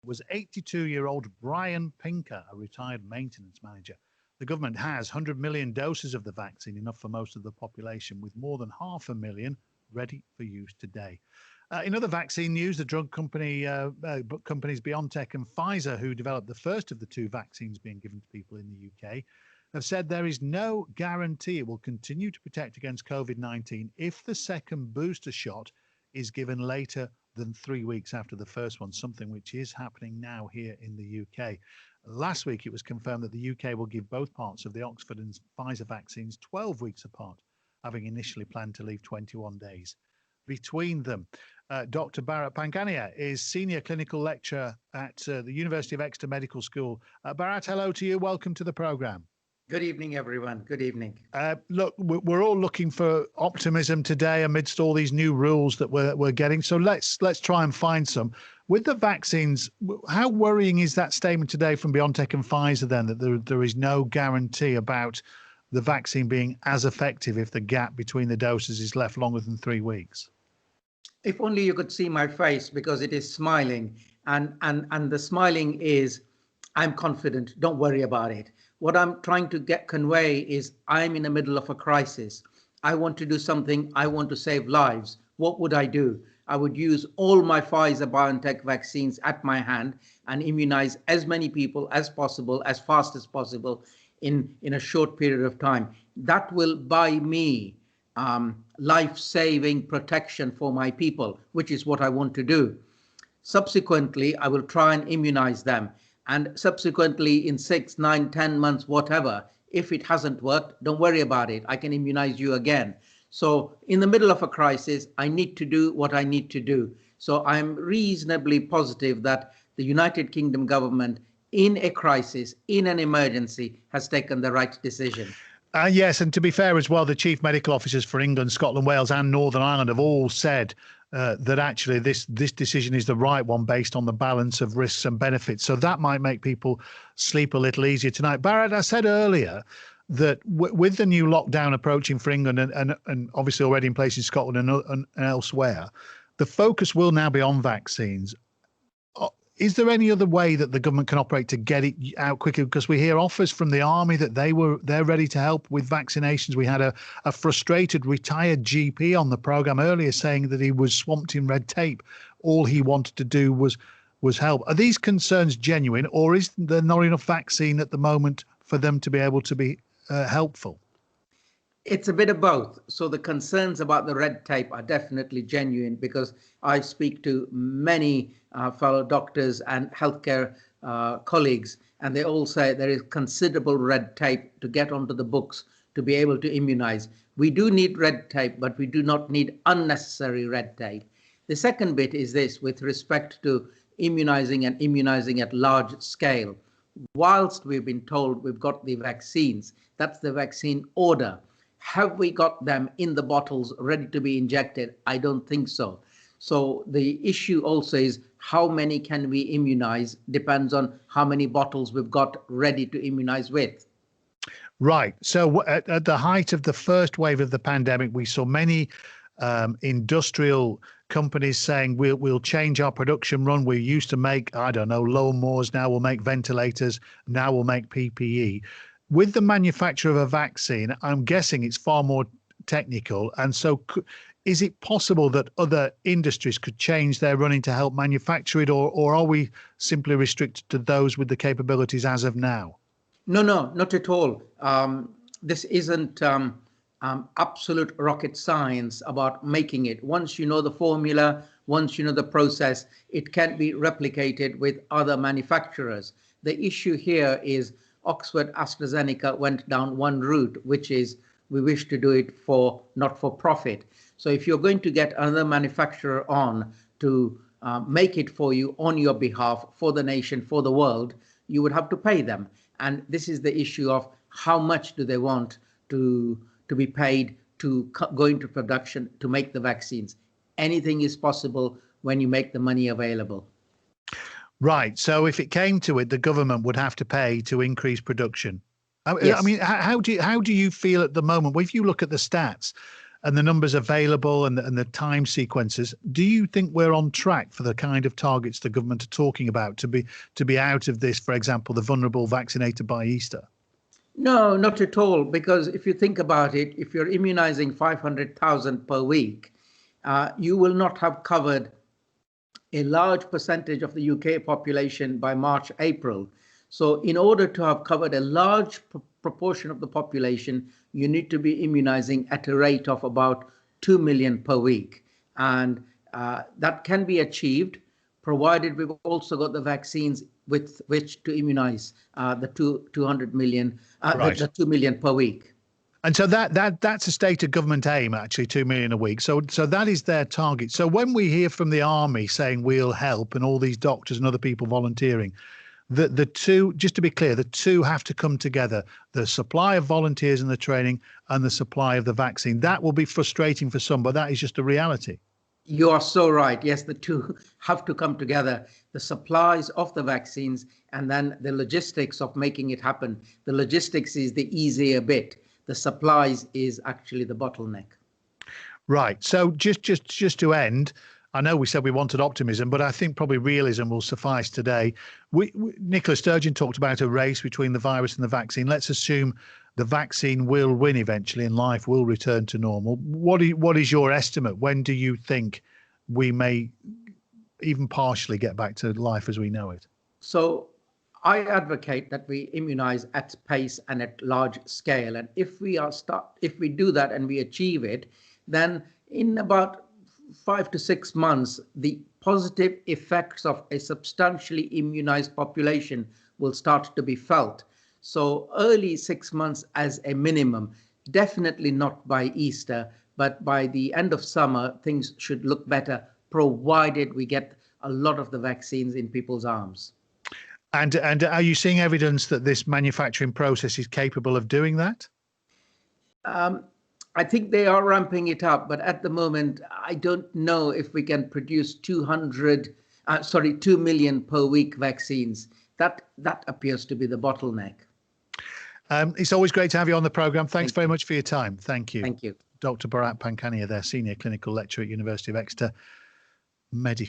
Was 82-year-old Brian Pinker, a retired maintenance manager. The government has 100 million doses of the vaccine, enough for most of the population, with more than 500,000 ready for use today. In other vaccine news, the drug companies BioNTech and Pfizer, who developed the first of the two vaccines being given to people in the UK, have said there is no guarantee it will continue to protect against COVID-19 if the second booster shot is given later than 3 weeks after the first one, something which is happening now here in the UK. Last week, it was confirmed that the UK will give both parts of the Oxford and Pfizer vaccines 12 weeks apart, having initially planned to leave 21 days between them. Dr. Bharat Panganiya is Senior Clinical Lecturer at the University of Exeter Medical School. Bharat, hello to you. Welcome to the programme. Good evening, everyone. Good evening. Look, we're all looking for optimism today amidst all these new rules that we're getting. So let's try and find some. With the vaccines, how worrying is that statement today from BioNTech and Pfizer then, that there is no guarantee about the vaccine being as effective if the gap between the doses is left longer than 3 weeks? If only you could see my face, because it is smiling, and the smiling is, I'm confident, don't worry about it. What I'm trying to convey is I'm in the middle of a crisis. I want to do something. I want to save lives. What would I do? I would use all my Pfizer BioNTech vaccines at my hand and immunize as many people as possible, as fast as possible in a short period of time. That will buy me life-saving protection for my people, which is what I want to do. Subsequently, I will try and immunize them. And subsequently, in 6, 9, 10 months, whatever, if it hasn't worked, don't worry about it. I can immunize you again. So in the middle of a crisis, I need to do what I need to do. So I'm reasonably positive that the United Kingdom government, in a crisis, in an emergency, has taken the right decision. Yes, and to be fair as well, the chief medical officers for England, Scotland, Wales and Northern Ireland have all said that actually this decision is the right one based on the balance of risks and benefits. So that might make people sleep a little easier tonight. Bharat, I said earlier that with the new lockdown approaching for England and obviously already in place in Scotland and elsewhere, the focus will now be on vaccines. Is there any other way that the government can operate to get it out quicker? Because we hear offers from the army that they're ready to help with vaccinations. We had a frustrated retired GP on the programme earlier saying that he was swamped in red tape. All he wanted to do was help. Are these concerns genuine, or is there not enough vaccine at the moment for them to be able to be helpful? It's a bit of both. So the concerns about the red tape are definitely genuine, because I speak to many fellow doctors and healthcare colleagues, and they all say there is considerable red tape to get onto the books to be able to immunize. We do need red tape, but we do not need unnecessary red tape. The second bit is this, with respect to immunizing and immunizing at large scale. Whilst we've been told we've got the vaccines, that's the vaccine order. Have we got them in the bottles ready to be injected? I don't think so. So the issue also is how many can we immunize depends on how many bottles we've got ready to immunize with. Right. So at the height of the first wave of the pandemic, we saw many industrial companies saying we'll change our production run. We used to make, I don't know, lawnmowers. Now we'll make ventilators. Now we'll make PPE. With the manufacture of a vaccine, I'm guessing it's far more technical. And so is it possible that other industries could change their running to help manufacture it, or are we simply restricted to those with the capabilities as of now? No, not at all. This isn't absolute rocket science about making it. Once you know the formula, once you know the process, it can be replicated with other manufacturers. The issue here is Oxford AstraZeneca went down one route, which is we wish to do it for not for profit. So if you're going to get another manufacturer on to make it for you on your behalf, for the nation, for the world, you would have to pay them. And this is the issue of how much do they want to be paid to go into production to make the vaccines. Anything is possible when you make the money available. Right. So if it came to it, the government would have to pay to increase production. Yes. I mean, how do you feel at the moment? Well, if you look at the stats, and the numbers available and the time sequences, do you think we're on track for the kind of targets the government are talking about to be out of this, for example, the vulnerable vaccinated by Easter? No, not at all. Because if you think about it, if you're immunizing 500,000 per week, you will not have covered a large percentage of the UK population by March, April. So in order to have covered a large proportion of the population, you need to be immunizing at a rate of about 2 million per week. And that can be achieved, provided we've also got the vaccines with which to immunize the 200 million, Right. the 2 million per week. And so that's a stated government aim, actually, 2 million a week. So that is their target. So when we hear from the army saying we'll help and all these doctors and other people volunteering, the two, just to be clear, the two have to come together: the supply of volunteers and the training and the supply of the vaccine. That will be frustrating for some, but that is just a reality. You are so right. Yes, the two have to come together. The supplies of the vaccines and then the logistics of making it happen. The logistics is the easier bit. The supplies is actually the bottleneck. Right. So just to end, I know we said we wanted optimism, but I think probably realism will suffice today. Nicola Sturgeon talked about a race between the virus and the vaccine. Let's assume the vaccine will win eventually and life will return to normal. What is your estimate? When do you think we may even partially get back to life as we know it? So I advocate that we immunize at pace and at large scale. And if we do that and we achieve it, then in about 5 to 6 months, the positive effects of a substantially immunized population will start to be felt. So early 6 months as a minimum, definitely not by Easter, but by the end of summer, things should look better, provided we get a lot of the vaccines in people's arms. And are you seeing evidence that this manufacturing process is capable of doing that? I think they are ramping it up, but at the moment, I don't know if we can produce 2 million per week vaccines. That appears to be the bottleneck. It's always great to have you on the programme. Thanks very much for your time. Thank you. Thank you. Dr. Bharat Pankhania there, Senior Clinical Lecturer at University of Exeter, Medical.